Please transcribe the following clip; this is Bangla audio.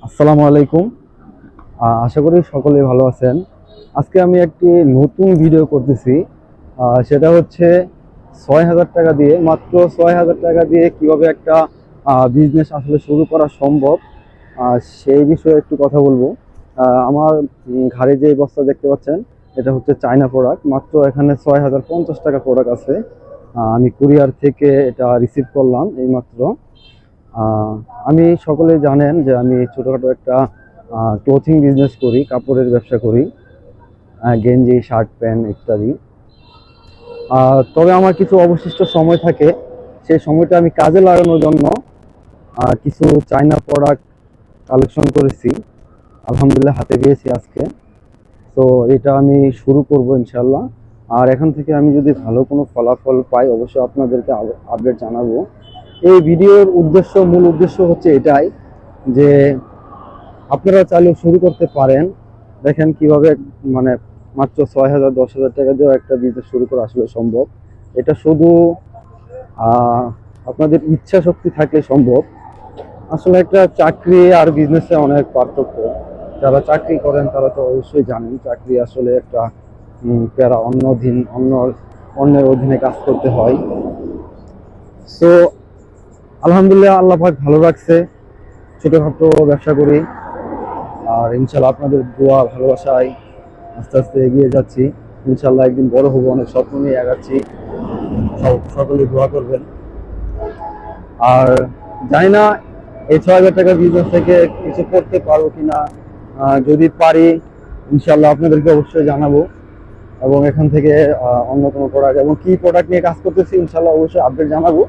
আসসালামু আলাইকুম। আশা করি সকলেই ভালো আছেন। আজকে আমি একটি নতুন ভিডিও করতেছি। সেটা হচ্ছে ৬,০০০ টাকা দিয়ে, মাত্র ৬,০০০ টাকা দিয়ে কিভাবে একটা বিজনেস আসলে শুরু করা সম্ভব, সেই বিষয়ে একটু কথা বলবো। আমার ঘাড়ে যে বস্তা দেখতে পাচ্ছেন, এটা হচ্ছে চায়না প্রোডাক্ট। মাত্র এখানে ৬,০৫০ টাকা প্রোডাক্ট আছে। আমি কুরিয়ার থেকে এটা রিসিভ করলাম এইমাত্র। আহ, আমি সকলেই জানেন যে আমি ছোটখাটো একটা ক্লোথিং বিজনেস করি, কাপড়ের ব্যবসা করি, গেঞ্জি, শার্ট, প্যান্ট ইত্যাদি। তবে আমার কিছু অবশিষ্ট সময় থাকে, সেই সময়টা আমি কাজে লাগানোর জন্য কিছু চাইনা প্রোডাক্ট কালেকশন করেছি। আলহামদুলিল্লাহ হাতে পেয়েছি আজকে। তো এটা আমি শুরু করব ইনশাল্লাহ। আর এখান থেকে আমি যদি ভালো কোনো ফলাফল পাই, অবশ্যই আপনাদেরকে আপডেট জানাবো। এই ভিডিওর মূল উদ্দেশ্য হচ্ছে এটাই যে আপনারা চাইলেও শুরু করতে পারেন। দেখেন কিভাবে, মানে মাত্র ৬,০০০ ১০,০০০ টাকা দিয়েও একটা বিজনেস শুরু করা আসলে সম্ভব। এটা শুধু আপনাদের ইচ্ছা শক্তি থাকলে সম্ভব। আসলে একটা চাকরি আর বিজনেসে অনেক পার্থক্য। যারা চাকরি করেন তারা তো অবশ্যই জানেন চাকরি আসলে একটা প্যারা, অন্যের অধীনে কাজ করতে হয়। তো আলহামদুলিল্লাহ আল্লাহ পাক ভালো রাখছে, ছোটখাটো ব্যবসা করি। আর ইনশাল্লাহ আপনাদের দোয়া ভালোবাসায় আস্তে আস্তে এগিয়ে যাচ্ছি। ইনশাল্লাহ একদিন বড় হবো, অনেক স্বপ্ন নিয়ে আগাচ্ছি। সকলে দোয়া করবেন। আর জানি না এই ৬,০০০ টাকা বিজনেস থেকে কিছু করতে পারবো কিনা। যদি পারি ইনশাল্লাহ আপনাদেরকে অবশ্যই জানাবো, এবং এখান থেকে অন্য কোনো প্রোডাক্ট এবং কি প্রোডাক্ট নিয়ে কাজ করতেছি ইনশাল্লাহ অবশ্যই আপডেট জানাবো।